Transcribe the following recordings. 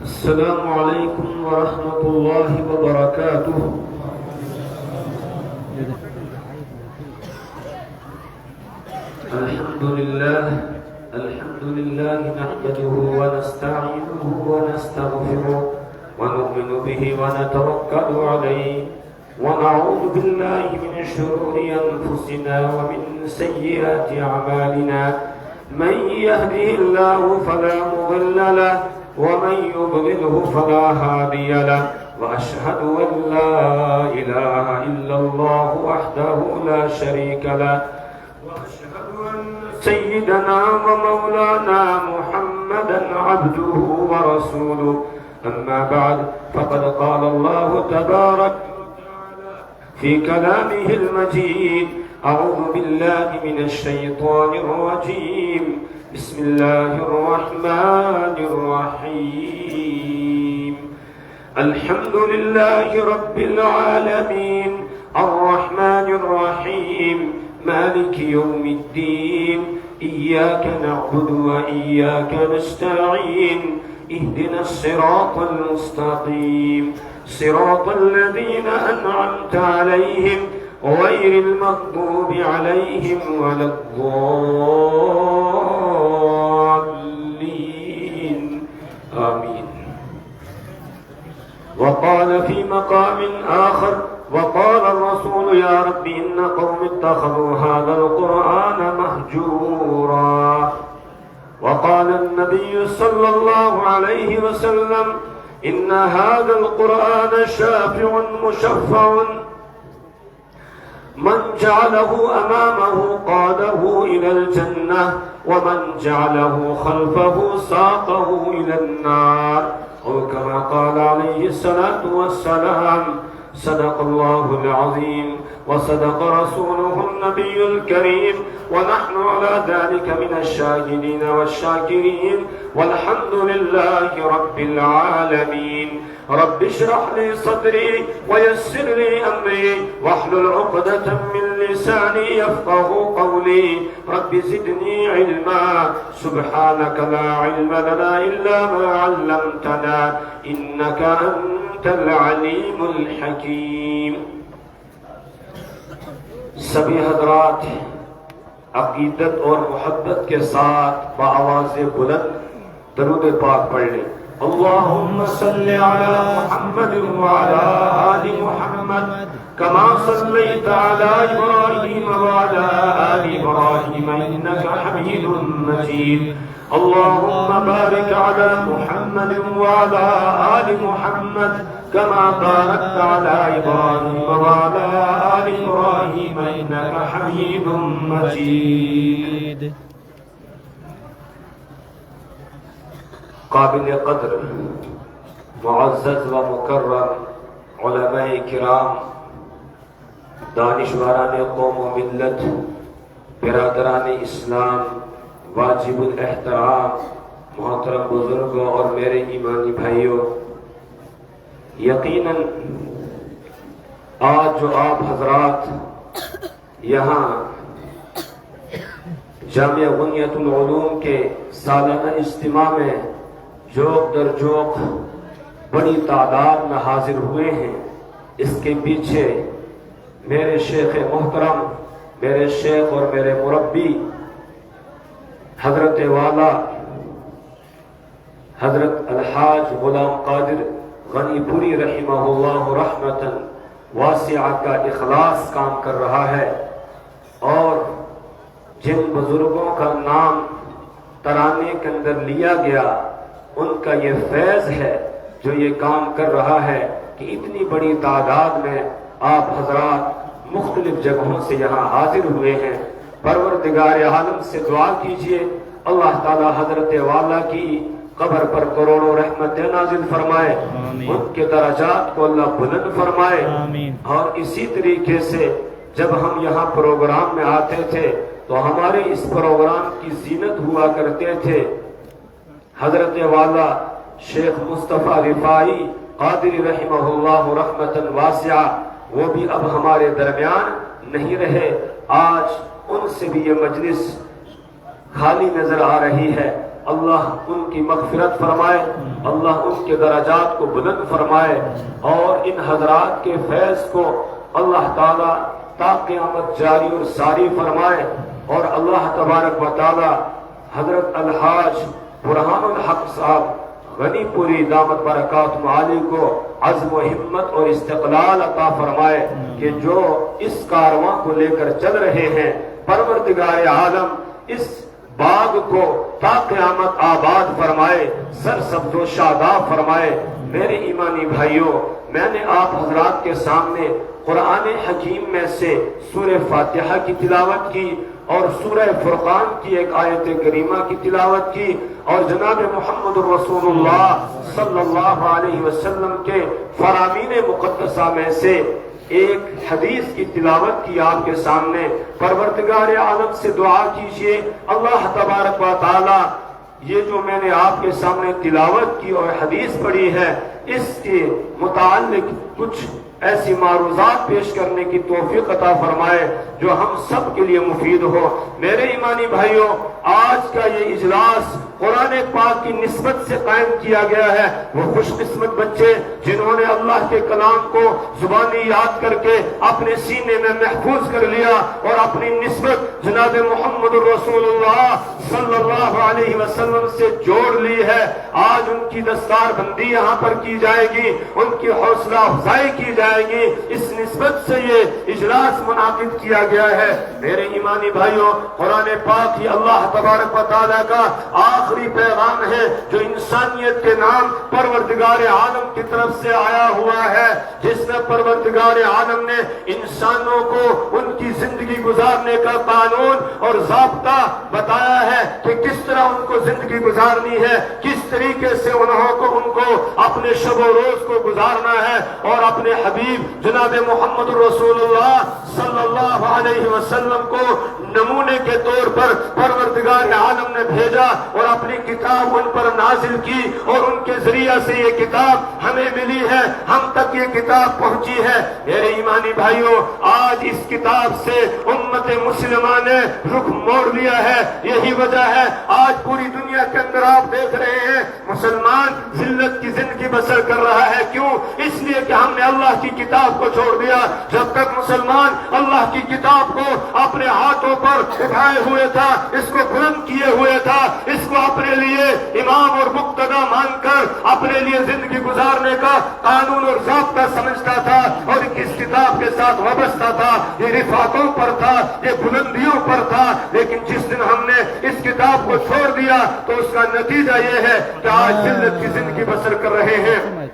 السلام عليكم ورحمة الله وبركاته. الحمد لله نحمده ونستعينه ونستغفره ونؤمن به ونتوكل عليه ونعوذ بالله من شرور أنفسنا ومن سيئات أعمالنا. من يهده الله فلا مضل له ومن يضلله فلا هادي له، وأشهد أن لا إله إلا الله وحده لا شريك له، وأشهد أن سيدنا ومولانا محمدا عبده ورسوله. أما بعد، فقد قال الله تبارك وتعالى في كلامه المجيد: أعوذ بالله من الشيطان الرجيم، بسم الله الرحمن الرحيم. الحمد لله رب العالمين الرحمن الرحيم مالك يوم الدين. إياك نعبد وإياك نستعين. اهدنا الصراط المستقيم، صراط الذين أنعمت عليهم غير المغضوب عليهم ولا الضالين. آمين. وقال في مقام آخر: وقال الرسول يا رب إن قوم اتخذوا هذا القرآن مهجورا. وقال النبي صلى الله عليه وسلم: إن هذا القرآن شافع مشفع، من جعله أمامه قاده إلى الجنة، ومن جعله خلفه ساقه إلى النار، أو كما قال عليه الصلاة والسلام. صدق الله العظيم وصدق رسوله النبي الكريم، ونحن على ذلك من الشاهدين والشاكرين، والحمد لله رب العالمين. رب اشرح لي صدري ويسر لي أمري واحلل عقدة من لساني يفقه قولي. رب زدني علما، سبحانك لا علم لنا إلا ما علمتنا، إنك أنت العليم الحكيم. سبھی حضرات عقیدت اور محبت کے ساتھ بآواز بلند درود پاک پڑھ لیں. اللهم صل على محمد وعلى آل محمد كما صليت على إبراهيم وعلى آل إبراهيم إنك حميد مجيد. اللهم بارك على محمد وعلى آل محمد كما باركت على إبراهيم وعلى آل إبراهيم إنك حميد مجيد. قابل قدر معزز و مکرم علماء کرام، دانشوران قوم و ملت، برادران اسلام، واجب الاحترام محترم بزرگوں اور میرے ایمانی بھائیوں، یقیناً آج جو آپ حضرات یہاں جامعہ غنیت العلوم کے سالانہ اجتماع میں جوق در جوق بڑی تعداد میں حاضر ہوئے ہیں، اس کے پیچھے میرے شیخ محترم، میرے شیخ اور میرے مربی حضرت والا حضرت الحاج غلام قادر غنی پوری رحمہ اللہ رحمتاً واسعہ کا اخلاص کام کر رہا ہے، اور جن بزرگوں کا نام ترانے کے اندر لیا گیا ان کا یہ فیض ہے جو یہ کام کر رہا ہے کہ اتنی بڑی تعداد میں آپ حضرات مختلف جگہوں سے یہاں حاضر ہوئے ہیں. پروردگار عالم سے دعا کیجئے اللہ تعالی حضرت والا کی قبر پر کروڑوں رحمتیں نازل فرمائے، ان کے درجات کو اللہ بلند فرمائے. اور اسی طریقے سے جب ہم یہاں پروگرام میں آتے تھے تو ہمارے اس پروگرام کی زینت ہوا کرتے تھے حضرت والا شیخ مصطفیٰ رفاعی قادری رحمہ اللہ رحمتاً واسعہ. وہ بھی اب ہمارے درمیان نہیں رہے. آج ان سے بھی یہ مجلس خالی نظر آ رہی ہے. اللہ ان کی مغفرت فرمائے، اللہ ان کے درجات کو بلند فرمائے، اور ان حضرات کے فیض کو اللہ تعالیٰ تا قیامت جاری اور ساری فرمائے، اور اللہ تبارک و تعالیٰ حضرت الحاج برہان الحق صاحب غنی پوری دامت برکات عالی کو عزم و ہمت اور استقلال عطا فرمائے کہ جو اس کارواں کو لے کر چل رہے ہیں، پروردگار عالم اس باغ کو تا قیامت آباد فرمائے، سرسبز و شاداب فرمائے۔ میرے ایمانی بھائیوں، میں نے آپ حضرات کے سامنے قرآن حکیم میں سے سورہ فاتحہ کی تلاوت کی اور سورہ فرقان کی ایک آیت کریمہ کی تلاوت کی، اور جناب محمد رسول اللہ صلی اللہ علیہ وسلم کے فرامین مقدسہ میں سے ایک حدیث کی تلاوت کی آپ کے سامنے۔ پروردگار عالم سے دعا کیجئے اللہ تبارک و تعالی یہ جو میں نے آپ کے سامنے تلاوت کی اور حدیث پڑھی ہے، اس کے متعلق کچھ ایسی معروضات پیش کرنے کی توفیق عطا فرمائے جو ہم سب کے لیے مفید ہو۔ میرے ایمانی بھائیوں، آج کا یہ اجلاس قرآن پاک کی نسبت سے قائم کیا گیا ہے۔ وہ خوش قسمت بچے جنہوں نے اللہ کے کلام کو زبانی یاد کر کے اپنے سینے میں محفوظ کر لیا اور اپنی نسبت جناب محمد رسول اللہ صلی اللہ علیہ وسلم سے جوڑ لی ہے، آج ان کی دستار بندی یہاں پر کی جائے گی، ان کی حوصلہ افزائی کی جائے گی، اس نسبت سے یہ اجلاس منعقد کیا گیا ہے۔ میرے ایمانی بھائیوں، قرآن پاک ہی اللہ تبارک و تعالیٰ کا آخری پیغام ہے جو انسانیت کے نام پروردگار عالم کی طرف سے آیا ہوا ہے، جس میں پروردگار عالم نے انسانوں کو ان کی زندگی گزارنے کا قانون اور ضابطہ بتایا ہے کہ کس طرح ان کو زندگی گزارنی ہے، کس طریقے سے ان کو اپنے شب و روز کو گزارنا ہے، اور اپنے حبیب جناب محمد رسول اللہ صلی اللہ علیہ وسلم کو نمونے کے طور پر پروردگار عالم نے بھیجا اور اپنی کتاب ان پر نازل کی، اور ان کے ذریعہ سے یہ کتاب ہمیں ملی ہے، ہم تک یہ کتاب پہنچی ہے۔ میرے ایمانی بھائیوں، آج اس کتاب سے امت مسلمہ نے رخ موڑ لیا ہے، یہی وجہ ہے آج پوری دنیا کے اندر آپ دیکھ رہے ہیں مسلمان ذلت کی زندگی بسر کر رہا ہے۔ کیوں؟ اس لیے کہ ہم نے اللہ کی کتاب کو چھوڑ دیا۔ جب تک مسلمان اللہ کی کتاب کو اپنے ہاتھوں پر اٹھائے ہوئے تھا، اس کو بلند کیے ہوئے تھا، اس کو اپنے لیے امام اور مقتدی مان کر اپنے لیے زندگی گزارنے کا قانون اور ضابطہ سمجھتا تھا، اور اس کتاب کے ساتھ وابستہ تھا، یہ رفعتوں پر تھا، یہ بلندیوں پر تھا۔ لیکن جس دن ہم نے اس کتاب کو چھوڑ دیا تو اس کا نتیجہ یہ ہے کہ آج ذلت کی زندگی بسر کر رہے ہیں۔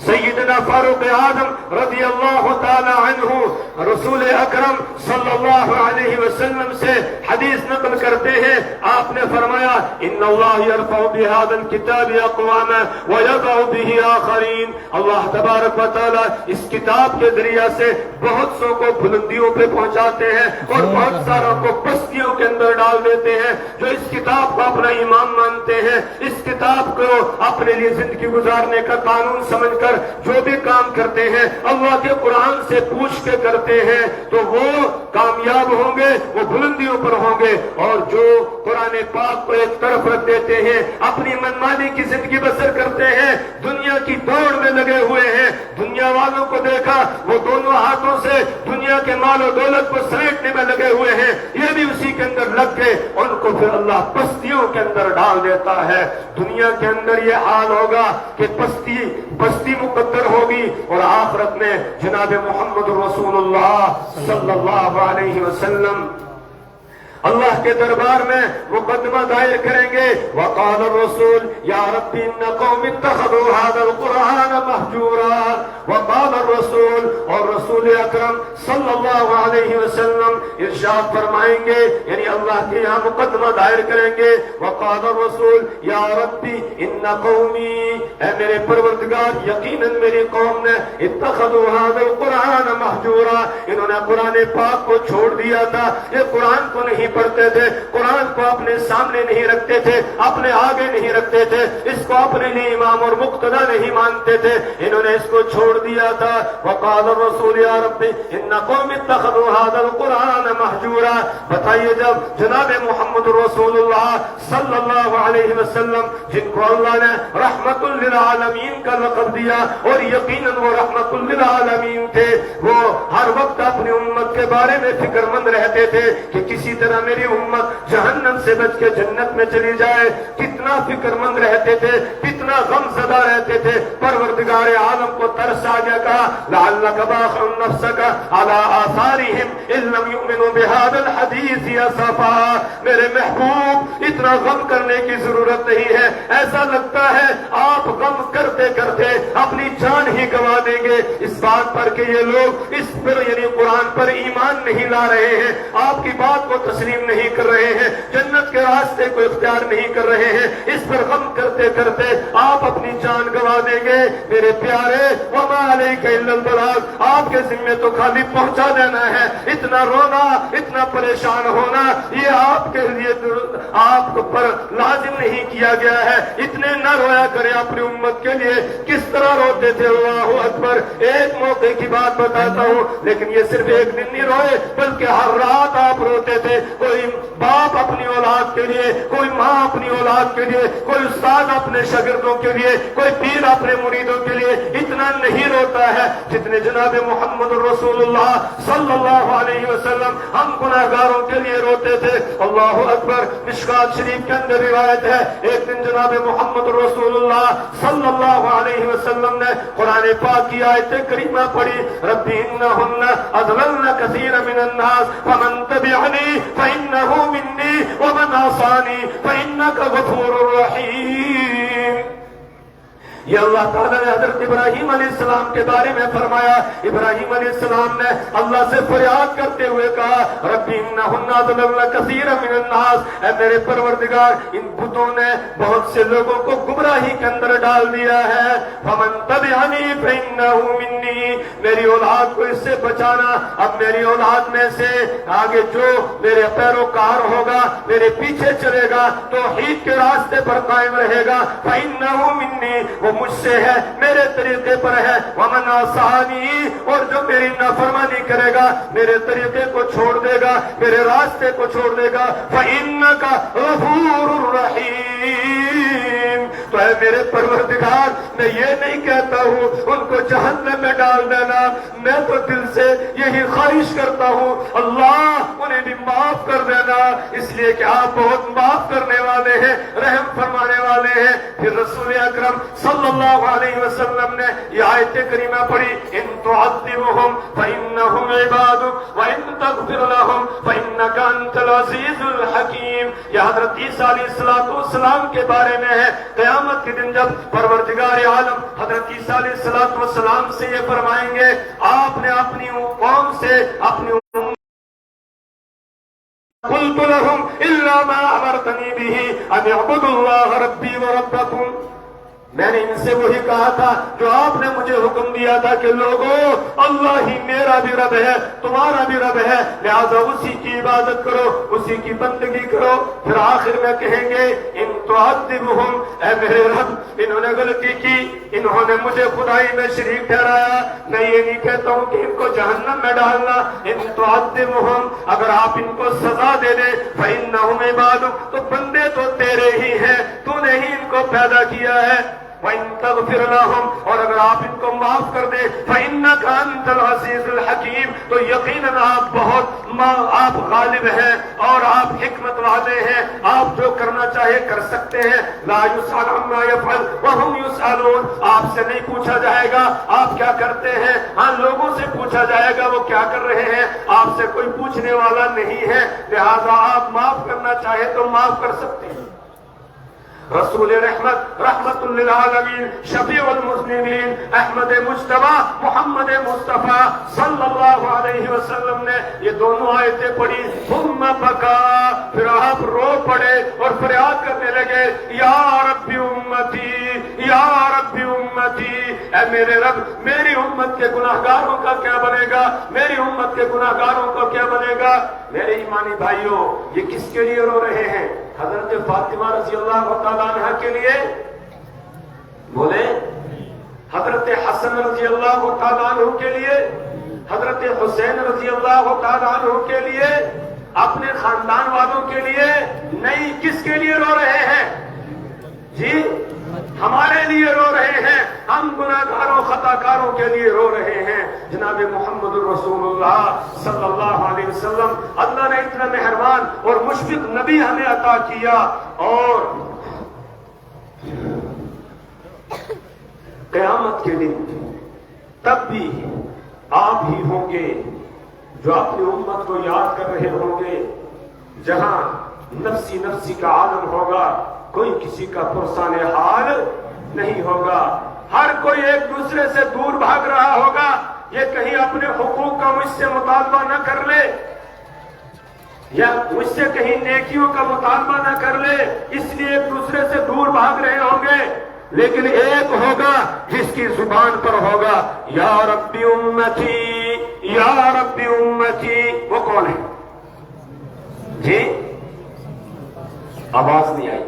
سیدنا فاروق اعظم رضی اللہ تعالی عنہ رسول اکرم صلی اللہ علیہ وسلم سے حدیث نقل کرتے ہیں، آپ نے فرمایا ان اللہ یرفع بهذا الكتاب اقواما ويضع به آخرین۔ اللہ تبارک و تعالی اس کتاب کے ذریعے سے بہت سو کو بلندیوں پہ پہنچاتے ہیں اور بہت ساروں کو پستیوں کے اندر ڈال دیتے ہیں۔ جو اس کتاب کو اپنا امام مانتے ہیں، اس کتاب کو اپنے لیے زندگی گزارنے کا قانون سمجھ کر جو بھی کام کرتے ہیں اللہ کے قرآن سے پوچھ کے کرتے ہیں تو وہ کامیاب ہوں گے، وہ بلندیوں پر ہوں گے۔ اور جو قرآن پاک کو ایک طرف رکھ دیتے ہیں، اپنی منمانی کی زندگی بسر کرتے ہیں، دنیا کی دوڑ میں لگے ہوئے ہیں، دنیا والوں کو دیکھا وہ دونوں ہاتھوں سے دنیا کے مال و دولت کو سمیٹنے میں لگے ہوئے ہیں، یہ بھی اسی کے اندر لگ گئے، ان کو پھر اللہ پستیوں کے اندر ڈال دیتا ہے۔ دنیا کے اندر یہ حال ہوگا کہ پستی مقدر ہوگی، اور آخرت میں جناب محمد رسول اللہ صلی اللہ علیہ وسلم اللہ کے دربار میں مقدمہ دائر کریں گے۔ وقال الرسول یا رب ان قوم اتخذوا هذا القرآن مهجورا۔ وقال الرسول، اور رسول اکرم صلی اللہ علیہ وسلم ارشاد فرمائیں گے، یعنی اللہ کے یہاں مقدمہ دائر کریں گے۔ وقال الرسول یا رب ان قومی اے میرے پروردگار یقیناً میری قوم نے اتخذوا هذا القرآن مہجورا، انہوں نے قرآن پاک کو چھوڑ دیا تھا، یہ قرآن کو نہیں پڑھتے تھے، قرآن کو اپنے سامنے نہیں رکھتے تھے، اپنے آگے نہیں رکھتے تھے، اس کو اپنے لیے امام اور مقتدی نہیں مانتے تھے، انہوں نے اس کو چھوڑ دیا تھا۔ وقال الرسول یا رب ان قوم اتخذوا هذا القرآن مہجورا، بتائیے جب جناب محمد رسول اللہ صلی اللہ علیہ وسلم جن کو اللہ نے رحمت للعالمین کا لقب دیا اور یقیناً وہ رحمت للعالمین تھے، وہ ہر وقت اپنی امت کے بارے میں فکر مند رہتے تھے کہ کسی طرح میری امت جہنم سے بچ کے جنت میں چلی جائے، کتنا فکر مند رہتے تھے، کتنا غم زدہ رہتے تھے۔ پروردگار عالم کو ترس آ گیا، کہا لعلک باخع نفسک علی آثارہم ان لم یؤمنوا بہذا الحدیث اسفا، میرے محبوب اتنا غم کرنے کی ضرورت نہیں ہے، ایسا لگتا ہے آپ غم کرتے کرتے اپنی جان ہی گنوا دیں گے اس بات پر کہ یہ لوگ اس پر یعنی قرآن پر ایمان نہیں لا رہے ہیں، آپ کی بات کو تسلیم نہیں کر رہے ہیں، جنت کے راستے کو اختیار نہیں کر رہے ہیں، اس پر غم کرتے کرتے آپ اپنی جان گنوا دیں گے۔ میرے پیارے وما علیک الا البلاغ، آپ کے ذمے تو خالی پہنچا دینا ہے، اتنا رونا اتنا پریشان ہونا یہ آپ کے لیے آپ پر لازم نہیں کیا گیا ہے، اتنے نہ رویا کرے اپنی امت کے لیے، کس طرح روتے تھے۔ اللہ اکبر، ایک موقع کی بات بتاتا ہوں، لیکن یہ صرف ایک دن نہیں روئے بلکہ ہر رات آپ روتے تھے، کوئی باپ اپنی اولاد کے لیے، کوئی ماں اپنی اولاد کے لیے، کوئی استاد اپنے شاگردوں کے لیے، کوئی پیر اپنے مریدوں کے لیے اتنا نہیں روتا ہے جتنے جناب محمد رسول اللہ صلی اللہ علیہ وسلم ہم گناہگاروں کے لیے روتے تھے۔ اللہ اکبر، مشکات شریف کے اندر روایت ہے، ایک دن جناب محمد رسول اللہ صلی اللہ علیہ وسلم نے قرآن پاک کی آیت کریمہ پڑھی، رب انہن اضللن کثیر من الناس فمن تبعنی فانہ منی ومن عصانی فانک غفور رحیم۔ یہ اللہ تعالیٰ نے حضرت ابراہیم علیہ السلام کے بارے میں فرمایا، ابراہیم علیہ السلام نے اللہ سے فریاد کرتے ہوئے کہا رب انہن اضللن کثیر من الناس، اے میرے پروردگار ان بتوں نے بہت سے لوگوں کو گمراہی کے اندر ڈال دیا ہے، فمن تبعنی فانہ منی، میری اولاد کو اس سے بچانا، اب میری اولاد میں سے آگے جو میرے پیروکار ہوگا، میرے پیچھے چلے گا، توحید کے راستے پر قائم رہے گا، فانہ منی، وہ مجھ سے ہے، میرے طریقے پر ہے، ومن عصانی، اور جو میری نافرمانی کرے گا، میرے طریقے کو چھوڑ دے گا، میرے راستے کو چھوڑ دے گا، فإنک غفور رحیم۔ تو اے میرے پروردگار، میں یہ نہیں کہتا ہوں ان کو جہنم میں ڈال دینا، میں تو دل سے یہی خواہش کرتا ہوں اللہ انہیں بھی معاف کر دینا، اس لیے کہ آپ بہت معاف کرنے والے ہیں، رحم فرمانے والے ہیں۔ پھر رسول اکرم صلی اللہ علیہ وسلم نے یہ آیت کریمہ پڑھی، ان تعذبهم فانهم عبادك وان تغفر لهم فانك انت العزیز الحکیم۔ یہ حضرت عیسیٰ علیہ السلام کے بارے میں ہے، قیامت کے دن جب پروردگار عالم حضرت عیسیٰ علیہ السلام سے یہ فرمائیں گے آپ نے اپنی قوم سے اپنی قلت لهم الا ما امرتنی به ان اعبدوا الله ربی وربکم، میں نے ان سے وہی کہا تھا جو آپ نے مجھے حکم دیا تھا کہ لوگوں اللہ ہی میرا بھی رب ہے تمہارا بھی رب ہے، لہذا اسی کی عبادت کرو، اسی کی بندگی کرو۔ پھر آخر میں کہیں گے ان تعذبهم، اے میرے رب انہوں نے غلطی کی، انہوں نے مجھے خدائی میں شریک ٹھہرایا، میں یہ نہیں کہتا ہوں کہ ان کو جہنم میں ڈالنا، ان تعذبهم، اگر آپ ان کو سزا دے دیں فإنهم عبادك، تو بندے تو تیرے ہی ہیں، تو نے ہی ان کو پیدا کیا ہے، وَإِن تَغْفِرْ لَهُمْ، اور اگر آپ ان کو معاف کر دیں فَإِنَّكَ أَنْتَ الْعَزِيزُ الْحَكِيمُ، تو یقیناً آپ غالب ہیں اور آپ حکمت والے ہیں، آپ جو کرنا چاہے کر سکتے ہیں۔ لَا يُسْأَلُ عَمَّا يَفْعَلُ وَهُمْ يُسْأَلُونَ، آپ سے نہیں پوچھا جائے گا آپ کیا کرتے ہیں، ہاں لوگوں سے پوچھا جائے گا وہ کیا کر رہے ہیں، آپ سے کوئی پوچھنے والا نہیں ہے، لہذا آپ معاف کرنا چاہے تو معاف کر سکتے ہیں۔ رسول رحمت رحمت للعالمین شفیع المذنبین احمد مجتبی محمد مصطفیٰ صلی اللہ علیہ وسلم نے یہ دونوں آیتیں پڑھی، ثم بکا، پھر آپ رو پڑے اور فریاد کرنے لگے یا رب امتی یا رب اے میرے رب میری امت کے گناہگاروں کا کیا بنے گا، میری امت کے گناہگاروں کا کیا بنے گا۔ میرے ایمانی بھائیوں، یہ کس کے لیے رو رہے ہیں؟ حضرت فاطمہ رضی اللہ تعالیٰ عنہ کے لیے بولے، حضرت حسن رضی اللہ تعالیٰ عنہ کے لیے، حضرت حسین رضی اللہ تعالیٰ عنہ کے لیے، اپنے خاندان والوں کے لیے نہیں، کس کے لیے رو رہے ہیں؟ جی ہمارے لیے رو رہے ہیں، ہم گناہگاروں خطاکاروں کے لیے رو رہے ہیں۔ جناب محمد الرسول اللہ صلی اللہ علیہ وسلم، اللہ نے اتنا مہربان اور مشفق نبی ہمیں عطا کیا، اور قیامت کے دن تب بھی آپ ہی ہوں گے جو اپنی امت کو یاد کر رہے ہوں گے، جہاں نفسی نفسی کا عالم ہوگا، کوئی کسی کا پرسان حال نہیں ہوگا، ہر کوئی ایک دوسرے سے دور بھاگ رہا ہوگا، یہ کہیں اپنے حقوق کا مجھ سے مطالبہ نہ کر لے، یا مجھ سے کہیں نیکیوں کا مطالبہ نہ کر لے، اس لیے ایک دوسرے سے دور بھاگ رہے ہوں گے، لیکن ایک ہوگا جس کی زبان پر ہوگا یا ربی امتی یا ربی امتی۔ وہ کون ہے جی؟ آواز نہیں آئی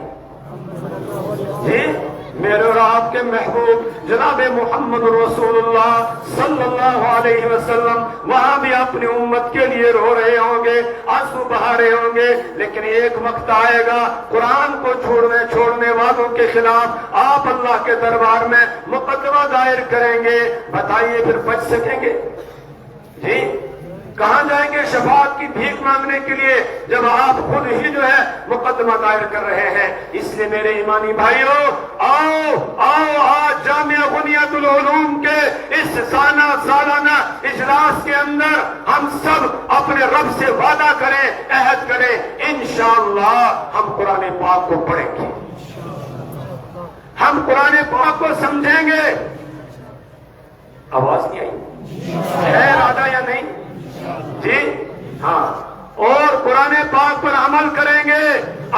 جی؟ میرے اور آپ کے محبوب جناب محمد رسول اللہ صلی اللہ علیہ وسلم وہاں بھی اپنی امت کے لیے رو رہے ہوں گے، آنسو بہا رہے ہوں گے، لیکن ایک وقت آئے گا قرآن کو چھوڑنے والوں کے خلاف آپ اللہ کے دربار میں مقدمہ دائر کریں گے۔ بتائیے پھر بچ سکیں گے جی؟ کہاں جائیں گے شفاعت کی بھیک مانگنے کے لیے جب آپ خود ہی جو ہے مقدمہ دائر کر رہے ہیں؟ اس لیے میرے ایمانی بھائیوں، آؤ آج جامعہ بنیاد العلوم کے اس سالانہ اجلاس کے اندر ہم سب اپنے رب سے وعدہ کریں، عہد کریں، انشاءاللہ ہم قرآن پاک کو پڑھیں گے، ہم قرآن پاک کو سمجھیں گے۔ آواز نہیں آئی؟ ہے ارادہ یا نہیں جی؟ ہاں، اور قرآن پاک پر عمل کریں گے،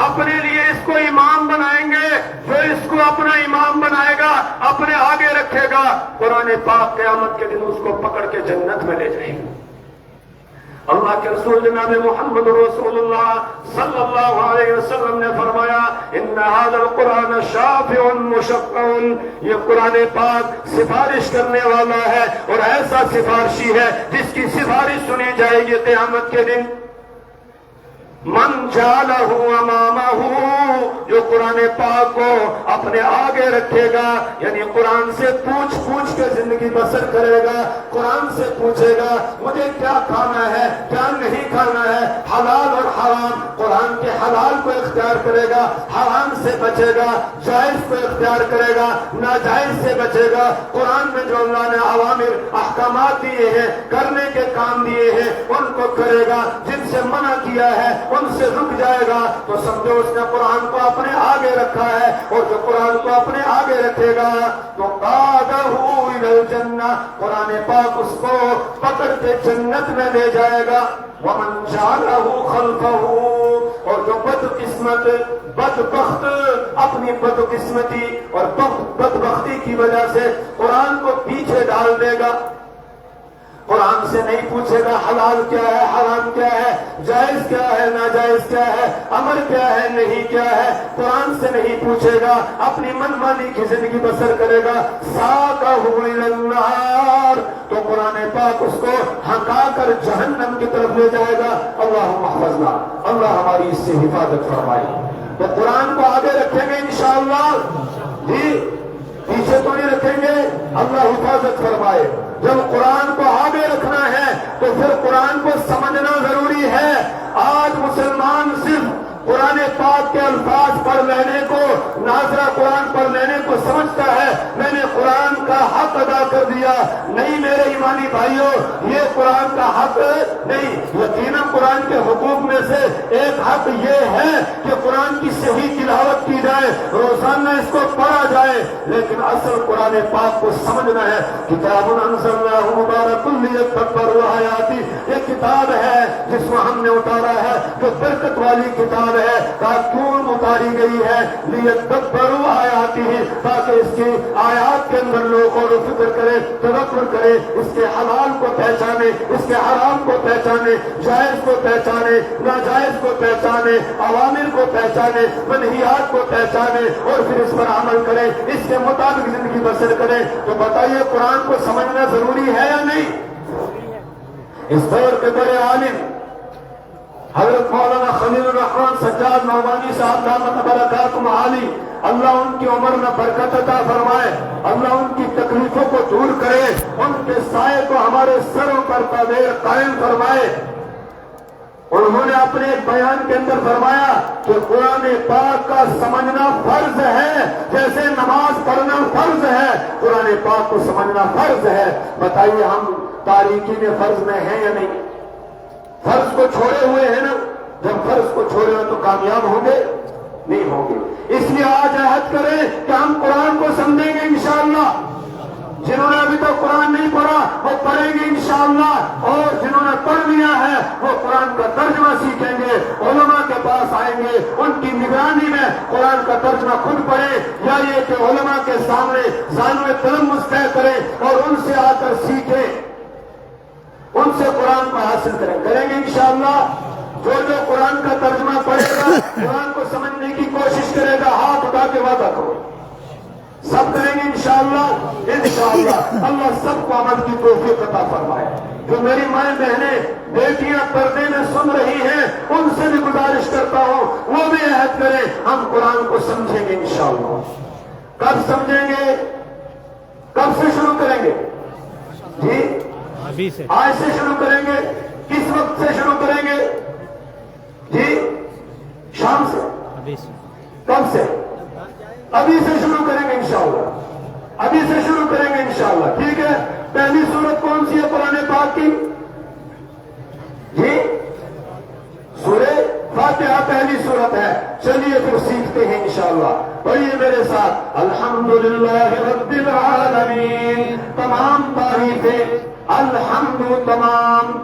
اپنے لیے اس کو امام بنائیں گے، جو اس کو اپنا امام بنائے گا، اپنے آگے رکھے گا، قرآن پاک قیامت کے دن اس کو پکڑ کے جنت میں لے جائیں گے۔ اللہ کے رسول جناب محمد رسول اللہ صلی اللہ علیہ وسلم نے فرمایا ان هذا القرآن شافع مشفع، یہ قرآن پاک سفارش کرنے والا ہے اور ایسا سفارشی ہے جس کی سفارش سنی جائے گی قیامت کے دن۔ من جعلہ امامہ، جو قرآن پاک کو اپنے آگے رکھے گا، یعنی قرآن سے پوچھ کے زندگی بسر کرے گا، قرآن سے پوچھے گا مجھے کیا کھانا ہے کیا نہیں کھانا ہے، حلال اور حرام، قرآن کے حلال کو اختیار کرے گا، حرام سے بچے گا، جائز کو اختیار کرے گا، ناجائز سے بچے گا، قرآن میں جو اللہ نے اوامر احکامات دیے ہیں، کرنے کے کام دیے ہیں ان کو کرے گا، جن سے منع کیا ہے ان سے رک جائے گا، تو سمجھو اس نے قرآن کو اپنے آگے رکھا ہے، اور جو قرآن کو اپنے آگے رکھے گا تو قادہ الی الجنہ، قرآن پاک اس کو پکڑ کے جنت میں لے جائے گا۔ ومن جعلہ خلفہ، اور جو بدقسمت بدبخت اپنی بدقسمتی اور بدبختی کی وجہ سے قرآن کو پیچھے ڈال دے گا، قرآن سے نہیں پوچھے گا حلال کیا ہے حرام کیا ہے، جائز کیا ہے ناجائز کیا ہے، امر کیا ہے نہیں کیا ہے، قرآن سے نہیں پوچھے گا، اپنی من مانی کی زندگی بسر کرے گا، ساقہ الی النار، تو قرآن پاک اس کو ہنکا کر جہنم کی طرف لے جائے گا۔ اللہم احفظنا، اللہ ہماری اس سے حفاظت فرمائے۔ تو قرآن کو آگے رکھیں گے انشاءاللہ جی، پیچھے تو نہیں رکھیں گے، اللہ حفاظت فرمائے۔ جب قرآن کو آگے رکھنا ہے تو پھر قرآن کو سمجھنا ضروری ہے۔ آج مسلمان صرف قرآن پاک کے الفاظ پڑھ لینے کو، ناظرہ قرآن پڑھ لینے کو سمجھتا ہے میں نے قرآن کا حق ادا کر دیا۔ نہیں میرے ایمانی بھائیوں، یہ قرآن کا حق نہیں، یقیناً قرآن کے حقوق میں سے ایک حق یہ ہے کہ قرآن کی صحیح تلاوت کی جائے، روزانہ اس کو پڑھا جائے، لیکن اصل قرآن پاک کو سمجھنا ہے۔ کتاب انزلناہ مبارک لیدبروا آیاتہ، یہ کتاب ہے جس کو ہم نے اتارا ہے جو برکت والی کتاب ہے، کیوں اتاری گئی ہے؟ لیدبروا آیاتہ، تاکہ اس کی آیات کے اندر لوگ اور فکر کرے, تدبر کرے, اس کے حلال کو پہچانے, اس کے حرام کو پہچانے, جائز کو پہچانے, ناجائز کو پہچانے, اوامر کو پہچانے, منہیات کو پہچانے اور پھر اس پر عمل کرے, اس کے مطابق زندگی بسر کرے. تو بتائیے قرآن کو سمجھنا ضروری ہے یا نہیں؟ اس دور کے بڑے عالم حضرت مولانا خلیل الرحمان سجاد نعمانی صاحب دامت برکاتہم عالی, اللہ ان کی عمر میں برکت عطا فرمائے, اللہ ان کی تکلیفوں کو دور کرے, ان کے سائے کو ہمارے سروں پر قدیر قائم فرمائے. انہوں نے اپنے ایک بیان کے اندر فرمایا کہ قرآن پاک کا سمجھنا فرض ہے, جیسے نماز پڑھنا فرض ہے, قرآن پاک کو سمجھنا فرض ہے. بتائیے ہم تاریکی میں فرض میں ہیں یا نہیں؟ فرض کو چھوڑے ہوئے ہیں نا. جب فرض کو چھوڑے ہوئے تو کامیاب ہوں گے نہیں ہوں گے. اس لیے آج عہد کریں کہ ہم قرآن کو سمجھیں گے انشاءاللہ. جنہوں نے ابھی تک قرآن نہیں پڑھا وہ پڑھیں گے انشاءاللہ, اور جنہوں نے پڑھ لیا ہے وہ قرآن کا ترجمہ سیکھیں گے, علماء کے پاس آئیں گے, ان کی نگرانی میں قرآن کا ترجمہ خود پڑھیں, یا یہ کہ علماء کے سامنے ذانو تلمس طے کریں اور ان سے آ کر سیکھیں, ان سے قرآن کو حاصل کریں گے انشاءاللہ. جو قرآن کا ترجمہ پڑھے گا, قرآن کو سمجھنے کی کوشش کرے گا, ہاتھ اٹھا کے وعدہ کرو سب کریں گے انشاءاللہ. انشاءاللہ اللہ سب کو عمل کی توفیق عطا فرمائے. جو میری مائیں بہنیں بیٹیاں پردے میں سن رہی ہیں, ان سے بھی گزارش کرتا ہوں وہ بھی عہد کریں ہم قرآن کو سمجھیں گے انشاءاللہ. کب سمجھیں گے؟ کب سے شروع کریں گے؟ جی ابھی سے, آج سے شروع کریں گے. کس وقت سے شروع کریں گے؟ جی شام سے. ابھی سے. کب سے؟ ابھی سے شروع کریں گے انشاءاللہ. ابھی سے شروع کریں گے انشاءاللہ. ٹھیک ہے. پہلی سورت کون سی ہے قرآن پاک کی؟ جی سورہ فاتحہ پہلی سورت ہے. چلیے پھر سیکھتے ہیں انشاءاللہ. پڑھیے میرے ساتھ. الحمدللہ رب العالمین. تمام تعریفیں, الحمد تمام,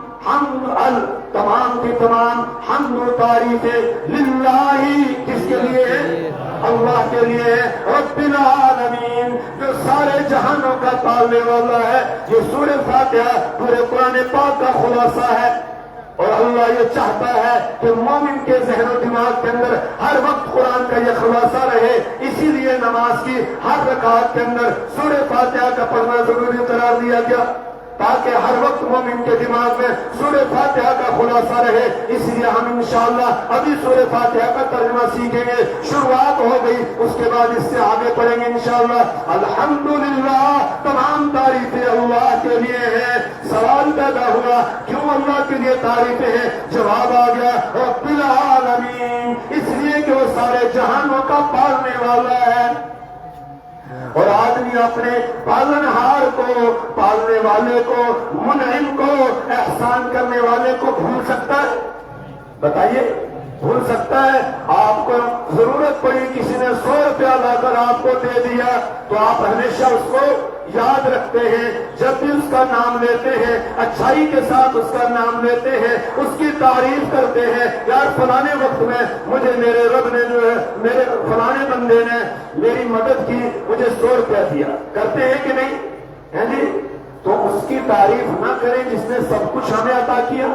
تمام کی تمام حمد و تعریفیں للہ, کس کے لیے؟ اللہ کے لیے. رب العالمین, جو سارے جہانوں کا پالنے والا ہے. یہ سورہ فاتحہ پورے قرآن پاک کا خلاصہ ہے, اور اللہ یہ چاہتا ہے کہ مومن کے ذہن و دماغ کے اندر ہر وقت قرآن کا یہ خلاصہ رہے. اسی لیے نماز کی ہر رکعت کے اندر سورہ فاتحہ کا پڑھنا ضروری قرار دیا گیا, تاکہ ہر وقت مومن کے دماغ میں سورہ فاتحہ کا خلاصہ رہے. اس لیے ہم انشاءاللہ ابھی سورہ فاتحہ کا ترجمہ سیکھیں گے. شروعات ہو گئی, اس کے بعد اس سے آگے پڑھیں گے انشاءاللہ. الحمدللہ, تمام تعریفیں اللہ کے لیے ہیں. سوال پیدا ہوا کیوں اللہ کے لیے تعریفیں ہیں؟ جواب آ گیا رب العالمین, اس لیے کہ وہ سارے جہانوں کا پالنے والا ہے. اور آدمی اپنے پالنہار کو, پالنے والے کو, منعم کو, احسان کرنے والے کو بھول سکتا ہے؟ بتائیے, بھول سکتا ہے؟ آپ کو ضرورت پڑی, کسی نے 100 روپیہ لا کر آپ کو دے دیا, تو آپ ہمیشہ اس کو یاد رکھتے ہیں, جب بھی اس کا نام لیتے ہیں, اچھائی کے ساتھ اس کا نام لیتے ہیں, اس کی تعریف کرتے ہیں. یار فلانے وقت میں مجھے میرے رب نے جو ہے, میرے فلانے بندے نے میری مدد کی, مجھے 100 روپیہ دیا. کرتے ہیں کہ نہیں ہیں جی؟ تو اس کی تعریف نہ کریں جس نے سب کچھ ہمیں عطا کیا.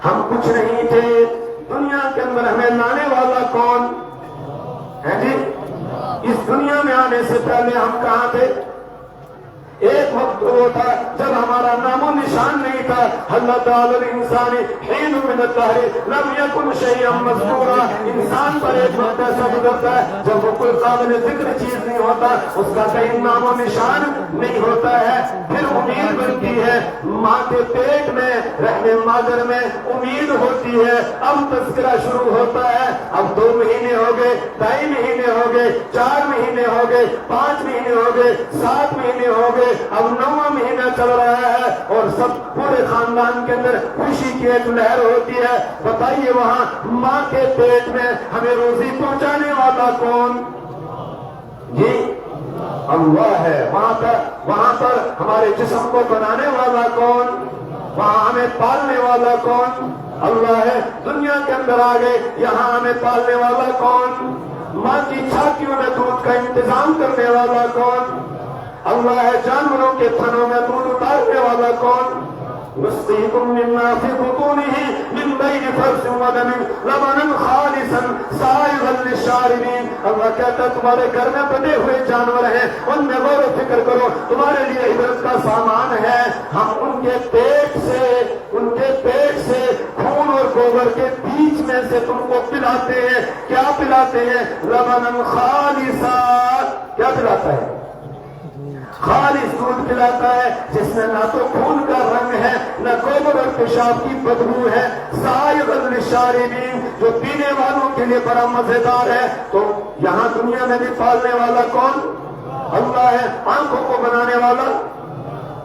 ہم کچھ نہیں تھے, دنیا کے اندر ہمیں لانے والا کون ہے جی؟ اس دنیا میں آنے سے پہلے ہم کہاں تھے؟ ایک وقت وہ تھا جب ہمارا نام و نشان نہیں تھا. اللہ تعالی الانسان حین من الدہر لم یکن شیئا مذکورا, انسان پر ایک وقت ایسا گزرتا ہے جب وہ کوئی قابل ذکر چیز نہیں ہوتا, اس کا کہیں نام و نشان نہیں ہوتا ہے. پھر امید بنتی ہے, ماں کے پیٹ میں رحم مادر میں امید ہوتی ہے. اب تذکرہ شروع ہوتا ہے. اب 2 مہینے ہو گئے, 2.5 مہینے ہو گئے, 4 مہینے ہو گئے, 5 مہینے ہو گئے, 7 مہینے ہو گئے, اب 9واں مہینہ چل رہا ہے, اور سب پورے خاندان کے اندر خوشی کی ایک لہر ہوتی ہے. بتائیے وہاں ماں کے پیٹ میں ہمیں روزی پہنچانے والا کون؟ جی اللہ ہے. وہاں پر ہمارے جسم کو بنانے والا کون؟ وہاں ہمیں پالنے والا کون؟ اللہ ہے. دنیا کے اندر آ گئے, یہاں ہمیں پالنے والا کون؟ ماں کی چھاتیوں میں دودھ کا انتظام کرنے والا کون؟ اللہ ہے جانوروں کے تھنوں میں دودھ اتارنے والا کون؟ نسقيكم مما في بطونه من بين فرث ودم لبنا خالصا سائغا للشاربين. اللہ کہتا ہے تمہارے گھر میں بندے ہوئے جانور ہیں، ان میں غور و فکر کرو، تمہارے لیے عبرت کا سامان ہے. ہم ان کے پیٹ سے خون اور گوبر کے بیچ میں سے تم کو پلاتے ہیں. کیا پلاتے ہیں؟ لبنا خالصا. کیا پلاتا ہے؟ خالص دودھ پلاتا ہے جس میں نہ تو خون کا رنگ ہے نہ گوبر اور پیشاب کی بدبو ہے. سائغ للشاربین، جو پینے والوں کے لیے بڑا مزیدار ہے. تو یہاں دنیا میں بھی پالنے والا کون؟ اللہ ہے. آنکھوں کو بنانے والا،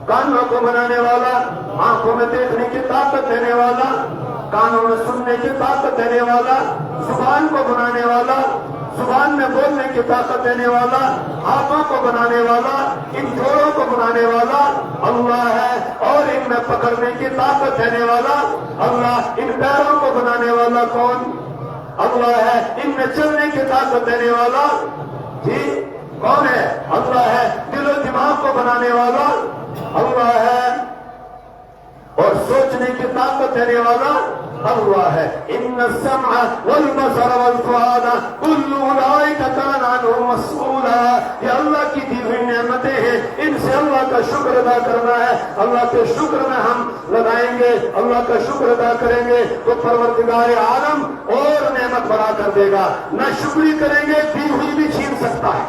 کانوں کو بنانے والا، آنکھوں میں دیکھنے کی طاقت دینے والا، کانوں میں سننے کی طاقت دینے والا، زبان کو بنانے والا، زبان میں بولنے کی طاقت دینے والا، ہاتھوں کو بنانے والا، ان جوڑوں کو بنانے والا اللہ ہے. اور ان میں پکڑنے کی طاقت دینے والا اللہ. ان پیروں کو بنانے والا کون؟ اللہ ہے. ان میں چلنے کی طاقت دینے والا جی کون ہے؟ اللہ ہے. دل و دماغ کو بنانے والا اللہ ہے. اور سوچنے کی طاقت دینے والا اللہ ہے. ان السمع والبصر والفؤاد كل اولئك كان عنه مسؤولا. یہ اللہ کی دی ہوئی نعمتیں ہیں، ان سے اللہ کا شکر ادا کرنا ہے. اللہ کے شکر میں ہم لگائیں گے، اللہ کا شکر ادا کریں گے تو پروردگار عالم اور نعمت بڑھا کر دے گا. نہ شکری کریں گے دی ہوئی بھی چھین سکتا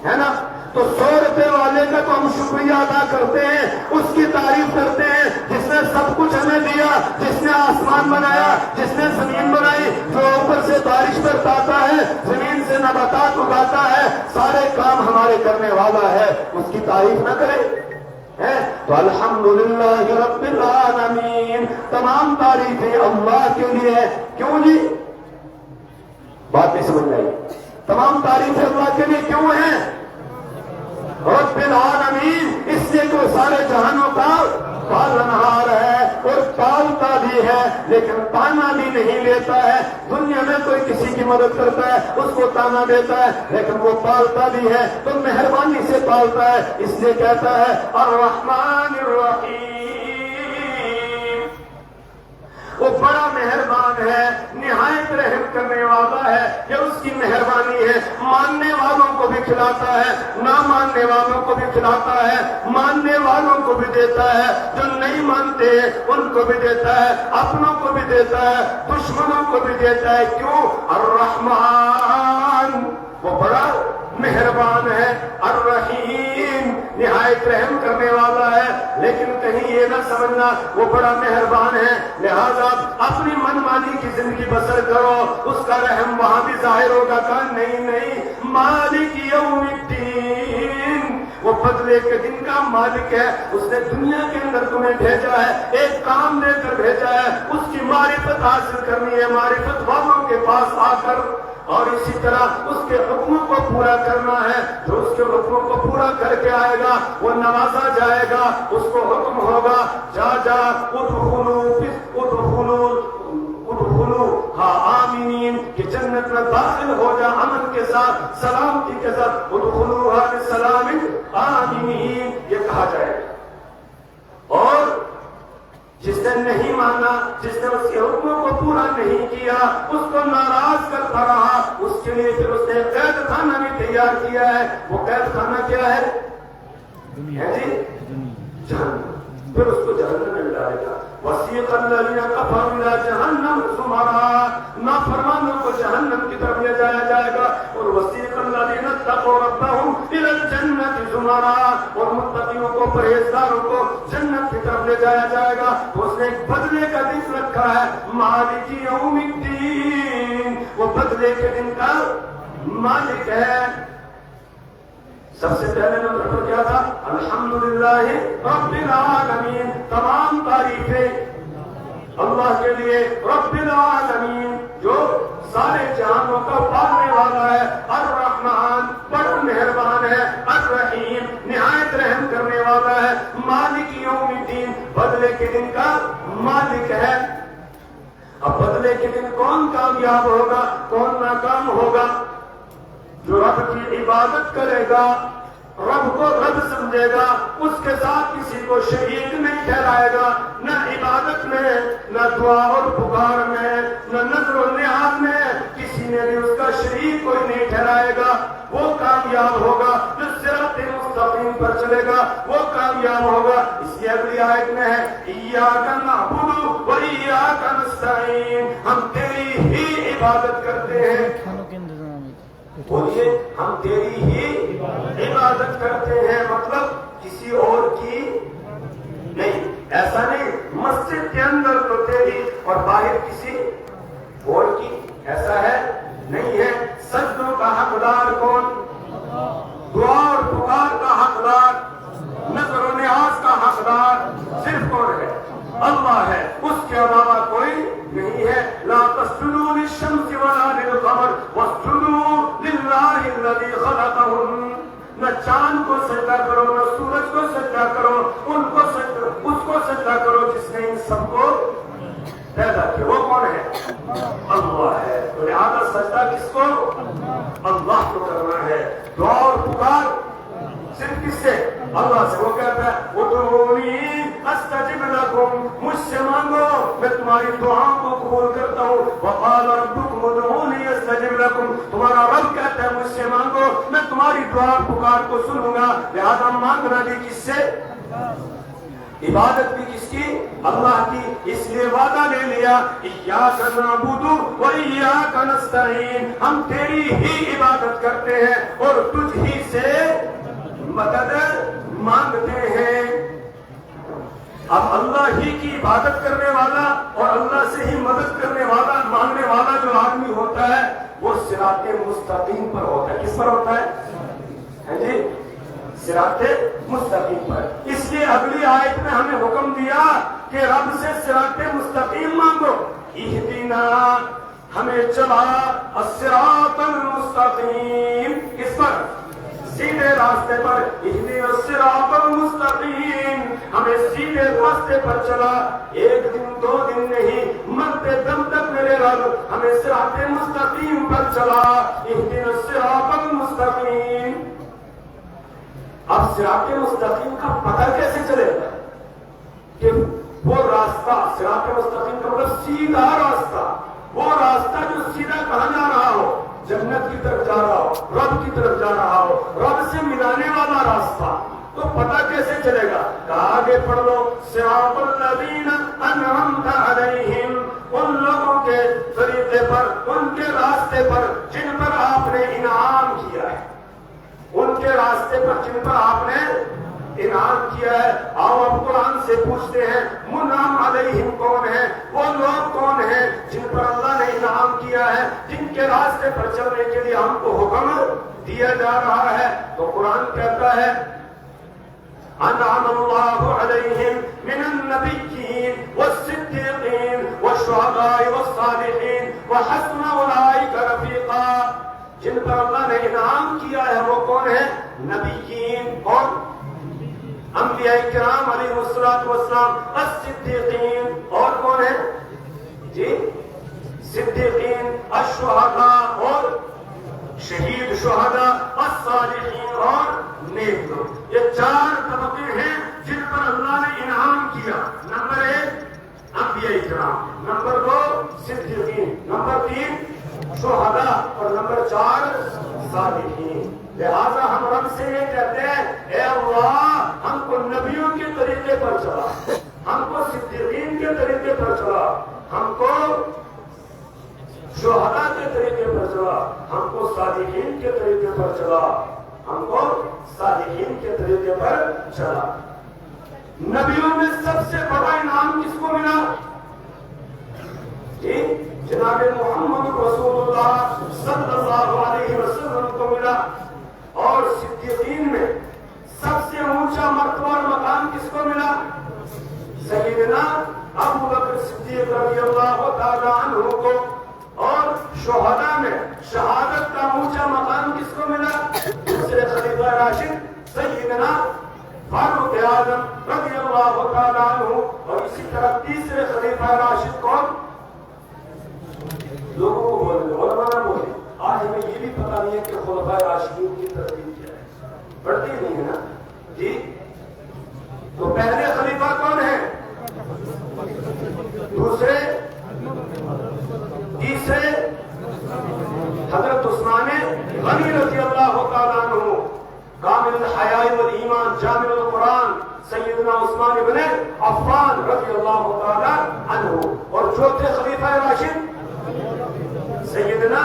ہے نا. تو 100 روپے والے کا تو ہم شکریہ ادا کرتے ہیں، اس کی تعریف کرتے ہیں جس نے سب کچھ ہمیں دیا، جس نے آسمان بنایا، جس نے زمین بنائی، جو اوپر سے بارش برساتا ہے، زمین سے نباتات اگاتا ہے، سارے کام ہمارے کرنے والا ہے. اس کی تعریف نہ کرے تو الحمدللہ رب العالمین. تمام تعریفیں اللہ کے لیے ہے. کیوں جی؟ بات نہیں سمجھ آئی. تمام تعریفیں اللہ کے لیے کیوں ہیں؟ رب العالمین، اس لیے کہ وہ سارے جہانوں کا پالنہار ہے اور پالتا بھی ہے، لیکن تانا بھی نہیں لیتا ہے. دنیا میں کوئی کسی کی مدد کرتا ہے اس کو تانا دیتا ہے، لیکن وہ پالتا بھی ہے تو مہربانی سے پالتا ہے. اس لیے کہتا ہے الرحمن الرحیم. وہ بڑا مہربان ہے، نہایت رحم کرنے والا ہے. یہ اس کی مہربانی ہے. ماننے والوں کو بھی کھلاتا ہے، نہ ماننے والوں کو بھی کھلاتا ہے. ماننے والوں کو بھی دیتا ہے، جو نہیں مانتے ان کو بھی دیتا ہے، اپنوں کو بھی دیتا ہے، دشمنوں کو بھی دیتا ہے. کیوں؟ الرحمن، وہ بڑا مہربان ہے. الرحیم، نہایت رحم کرنے والا ہے. لیکن کہیں یہ نہ سمجھنا وہ بڑا مہربان ہے لہذا اپنی من مانی کی زندگی بسر کرو، اس کا رحم وہاں بھی ظاہر ہوگا. کہ نہیں. مالک یوم الدین، وہ بدلے کے دن کا مالک ہے. اس نے دنیا کے اندر تمہیں بھیجا ہے، ایک کام دے کر بھیجا ہے. اس کی معرفت حاصل کرنی ہے، معرفت والوں کے پاس آ کر، اور اسی طرح اس کے حکموں کو پورا کرنا ہے. جو اس کے حکموں کو پورا کر کے آئے گا وہ نوازا جائے گا. اس کو حکم ہوگا جا ادخلوا آمینین، کہ جنت میں داخل ہو جا امن کے ساتھ، سلامتی کے ساتھ. ادخلوها بسلام آمینین، یہ کہا جائے گا. اور جس نے نہیں مانا، جس نے اس کے حکموں کو پورا نہیں کیا، اس کو ناراض کرتا رہا، اس کے لیے پھر اس نے قید خانہ بھی تیار کیا ہے. وہ قید خانہ کیا ہے جی؟ جہنم. پھر اس کو جہنم میں ڈالے گا. وسیق الذین کفروا الی جہنم زمرا، نافرمانوں کو جہنم کی طرف لے جایا جائے گا. اور وسیق الذین اتقوا ربهم الی الجنۃ زمرا، اور متقیوں کو، پرہیزگاروں کو جنت کی طرف لے جایا جائے گا. تو اس نے ایک بدلے کا دن رکھا ہے، مالک یوم الدین، وہ بدلے کے دن کا مالک ہے. سب سے پہلے نمبر پر کیا تھا؟ الحمدللہ رب العالمین. تمام تعریفیں اللہ کے لیے. رب العالمین، جو سارے جہانوں کا پالنے والا ہے. الرحمن، بڑا مہربان ہے. الرحیم، نہایت رحم کرنے والا ہے. مالک یوم الدین، بدلے کے دن کا مالک ہے. اب بدلے کے دن کون کامیاب ہوگا، کون ناکام ہوگا؟ جو رب کی عبادت کرے گا، رب کو رب سمجھے گا، اس کے ساتھ کسی کو شریک نہیں ٹھہرائے گا، نہ عبادت میں، نہ دعا اور پکار میں، نہ نظر و نیاز میں کسی نے بھی اس کا شریک کوئی نہیں ٹھہرائے گا، وہ کامیاب ہوگا۔ جو صراط مستقیم پر چلے گا وہ کامیاب ہوگا۔ اس لیے اگلی آیت میں ہے ایاک نعبد و ایاک نستعین، ہم تیری ہی عبادت کرتے ہیں۔ بولیے، ہم تیری ہی عبادت کرتے ہیں، مطلب کسی اور کی نہیں۔ ایسا نہیں مسجد کے اندر تو تیری اور باہر کسی اور کی، ایسا ہے نہیں ہے۔ سجدوں کا حقدار کون؟ دعا اور پکار کا حقدار، نظر و نیاز کا حقدار صرف کون ہے؟ اللہ ہے، اس کے علاوہ کوئی نہیں ہے۔ لا تسجدوا للشمس ولا للقمر واسجدوا للہ الذی خلقہن، نہ چاند کو سجدہ کرو، نہ سورج کو سجدہ کرو، اس کو سجدہ کرو جس نے ان سب کو پیدا کیا۔ وہ کون ہے؟ اللہ ہے۔ تو لہذا سجدہ کس کو؟ اللہ کو کرنا ہے۔ دعا اور پکار صرف کس سے؟ اللہ سے۔ وہ کہتا ہے ادعونی استجب لکم، مجھ سے مانگو میں تمہاری دعاؤں کو قبول کرتا ہوں۔ وقال ربکم ادعونی استجب لکم، تمہارا رب کہتا ہے مجھ سے مانگو میں تمہاری دعا اور پکار کو سنوں گا۔ لہذا مانگنا بھی کس سے؟ عبادت بھی کس کی؟ اللہ کی۔ اس لیے وعدہ لے لیا ایاک نعبد و ایاک نستعین، ہم تیری ہی عبادت کرتے ہیں اور تجھ ہی سے مدد مانگتے ہیں۔ اب اللہ ہی کی عبادت کرنے والا اور اللہ سے ہی مدد کرنے والا، مانگنے والا جو آدمی ہوتا ہے وہ صراط مستقیم پر ہوتا ہے۔ کس پر ہوتا ہے جی؟ صراط مستقیم پر۔ اس لیے اگلی آیت میں ہمیں حکم دیا کہ رب سے صراط مستقیم مانگو۔ اہدنا، ہمیں چلا الصراط المستقیم، کس پر؟ سیدھے راستے پر۔ اہدنا الصراط المستقیم، ہمیں سیدھے راستے پر چلا۔ ایک دن دو دن نہیں، مرتے دم تک میرے رب ہمیں صراط مستقیم پر چلا۔ اہدنا الصراط المستقیم۔ اب صراط مستقیم کا پتہ کیسے چلے گا کہ وہ راستہ صراط مستقیم کا مطلب سیدھا راستہ، وہ راستہ جو سیدھا کہاں جا رہا ہو؟ جنت کی طرف جا رہا ہو، رب کی طرف جا رہا ہو، رب سے ملانے والا راستہ۔ تو پتہ کیسے چلے گا؟ کہا آگے پڑھ لو، صراط الذین انعمت علیہم، ان لوگوں کے طریقے پر، ان کے راستے پر جن پر آپ نے انعام کیا ہے، ان کے راستے پر جن پر آپ نے انعام کیا ہے۔ آؤ اب قرآن سے پوچھتے ہیں منعم علیہم کون ہے؟ وہ لوگ کون ہیں جن پر اللہ نے انعام کیا ہے، جن کے راستے پر چلنے کے لیے ہم کو حکم دیا جا رہا ہے؟ تو قرآن کہتا ہے انعم اللہ علیہم من النبیین والصدیقین والشہداء والصالحین وحسن اولئک رفیقا، جن پر اللہ نے انعام کیا ہے وہ کون ہے؟ نبیین اور انبیاء کرام علیہ الصلوۃ والسلام، الصدیقین اور کون ہے جی؟ صدیقین، الشہداء اور شہید شہداء، الصالحین اور نیک لوگ۔ یہ چار طبقے ہیں جن پر اللہ نے انعام کیا۔ نمبر ایک انبیاء کرام، نمبر دو صدیقین، نمبر تین شہداء اور نمبر چار صالحین۔ لہذا ہم رب سے یہ کہتے ہیں اے اللہ ہم کو نبیوں کے طریقے پر چلا، ہم کو صدیقین کے طریقے پر چلا، ہم کو شہداء کے طریقے پر چلا، ہم کو صالحین کے طریقے پر چلا، ہم کو صالحین کے طریقے پر چلا۔ نبیوں میں سب سے بڑا انعام کس کو ملا جی؟ جناب محمد رسول اللہ صلی اللہ علیہ وسلم کو ملا۔ اور صدیقین میں سب سے اونچا مرتبہ اور مقام کس کو ملا؟ سیدنا ابو بکر صدیق رضی اللہ تعالی عنہ کو۔ اور شہداء میں شہادت کا اونچا مقام کس کو ملا؟ دوسرے خلیفہ راشد سیدنا فاروق اعظم رضی اللہ تعالی عنہ۔ اور اسی طرح تیسرے خلیفہ راشد کون؟ لوگوں کو بولے، علماء نہ بولے۔ آج ہمیں یہ بھی پتہ نہیں ہے کہ خلفائے راشدین کی ترتیب کیا ہے۔ پڑھتی نہیں ہے نا جی. تو پہلے خلیفہ کون ہے؟ دوسرے تیسرے حضرت عثمان غنی رضی اللہ تعالیٰ عنہ، کامل الحیاء والایمان، جامع القرآن سیدنا عثمان ابن عفان رضی اللہ تعالیٰ عنہ. اور چوتھے خلیفہ راشد سیدنا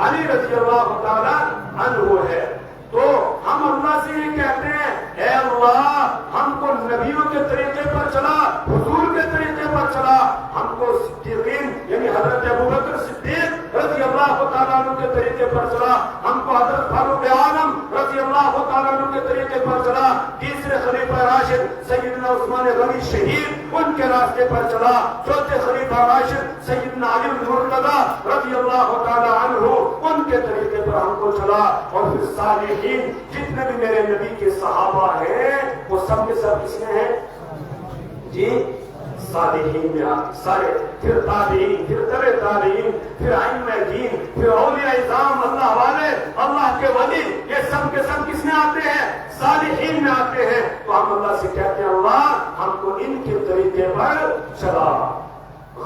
علی رضی اللہ تعالیٰ عنہ ہے. تو ہم اللہ سے یہ کہتے ہیں اے اللہ ہم کو نبیوں کے طریقے پر چلا، حضور کے طریقے پر چلا، ہم کو صدیقین یعنی حضرت ابوبکر صدیق رضی اللہ تعالیٰ عنہ کے طریقے پر چلا، ہم کو حضرت فاروق اعظم رضی اللہ تعالیٰ عنہ کے طریقے پر چلا، تیسرے خلیفہ راشد سیدنا عثمان غنی شہید ان کے راستے پر چلا، چوتھے خلیفہ راشد سیدنا علی المرتضی رضی اللہ تعالیٰ عنہ ان کے طریقے پر ہم کو چلا. اور پھر صالحین جتنے بھی میرے نبی کے صحابہ ہیں وہ سب کے سب کس میں ہیں جی؟ صالحین میں آتے سارے. پھر تابعین، پھر تبع تابعین، پھر ائمہ دین، پھر اولیاء اعظام، اللہ والے، اللہ کے ولی، یہ سب کے سب کس میں آتے ہیں؟ صالحین میں آتے ہیں. تو ہم اللہ سے کہتے ہیں اللہ ہم کو ان کے طریقے پر چلا.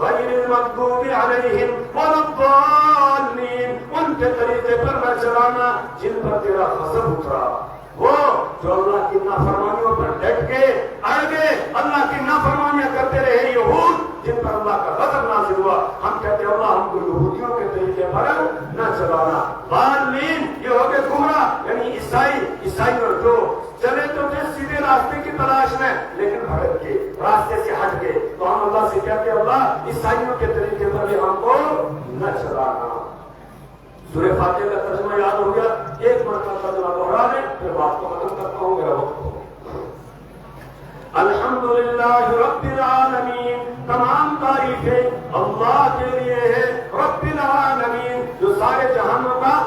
غیر المغضوب علیہم ولا الضالین، ان کے طریقے پر نہ چلانا جن پر تیرا غضب اترا، وہ جو اللہ کی نافرمانیوں پر ڈٹ کے اڑ گئے، اللہ کی نافرمانیاں کرتے رہے یہود جن پر اللہ کا غضب نازل ہوا. ہم کہتے ہیں اللہ ہم کو یہودیوں کے طریقے پر نہ چلانا. ضالین یہ ہو گئے گمراہ یعنی عیسائی اور جو چلے تو تھے سیدھے راستے کی تلاش میں لیکن بھٹک کے راستے سے ہٹ گئے. تو ہم اللہ سے کہتے ہیں اللہ عیسائیوں کے طریقے پر بھی ہم کو نہ چلانا. سورہ فاتحہ کا ترجمہ یاد ہو گیا، ایک مرتبہ ترجمہ دوہرا دیں پھر بات کو ختم کرتا ہوں، میرا وقت ہو. الحمدللہ رب العالمین، تمام تعریفیں اللہ کے لیے ہے. رب العالمین جو سارے جہانوں کا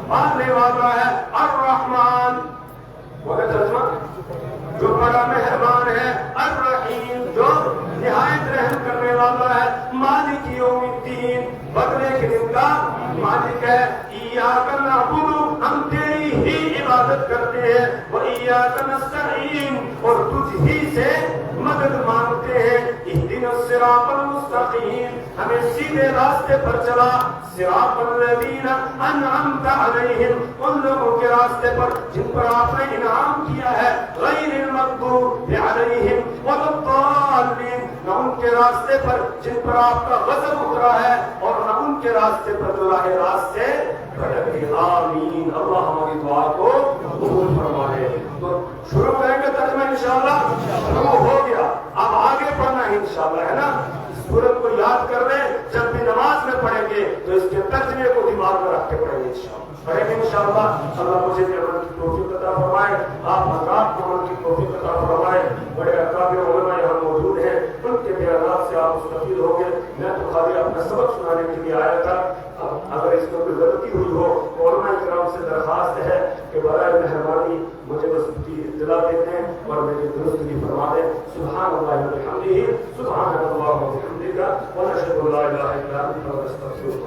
پالنے والا ہے. الرحمن بولے ترجمہ جو بڑا مہربان ہے. الرحیم جو نہایت رحم کرنے والا ہے. مالک یوم الدین بدلے کے دن کا مالک ہے. ایاک نعبد ہم تیری ہی عبادت کرتے ہیں. وایاک نستعین اور تجھ ہی سے مدد مانگتے ہیں. اہدنا الصراط المستقیم ہمیں سیدھے راستے پر چلا. صراط الذین انعمت علیہم ان لوگوں کے راستے پر جن پر آپ نے انعام کیا ہے. غیر المغضوب علیہم ولا الضالین نہ ان کے راستے پر جن پر آپ کا غضب اترا ہے اور نہ ان کے راستے پر جو راہ راست سے بھٹک گئے. آمین. اللہ ہماری دعا کو قبول فرمائے. تو شروع کریں گے ترجمہ انشاءاللہ. شروع ہو گیا، اب آگے پڑھنا ہے انشاءاللہ، ہے نا. سورت کو یاد کر لیں، جب بھی نماز میں پڑھیں گے تو اس کے ترجمے کو دماغ میں رکھ کے پڑھیں گے انشاءاللہ. پڑھیں گے انشاءاللہ. اللہ مجھے بھی عمل کی توفیق عطا فرمائے، آپ حضرات کو عمل کی توفیق عطا فرمائے. بڑے اکابر علماء یہاں موجود ہیں، ان کے بیانات سے آپ مستفید ہوں گے. میں تو خالی اپنا سبق سنانے کے لیے آیا تھا. اگر اس میں کوئی غلطی ہوئی ہو تو علماء کرام سے درخواست ہے کہ برائے مہربانی مجھے بس اطلاع دے دیں اور میری درست بھی فرما دیں. سبحان اللہ و بحمدہ، سبحان اللہ و بحمدہ، ونشهد ان لا الہ الا انت نستغفرک.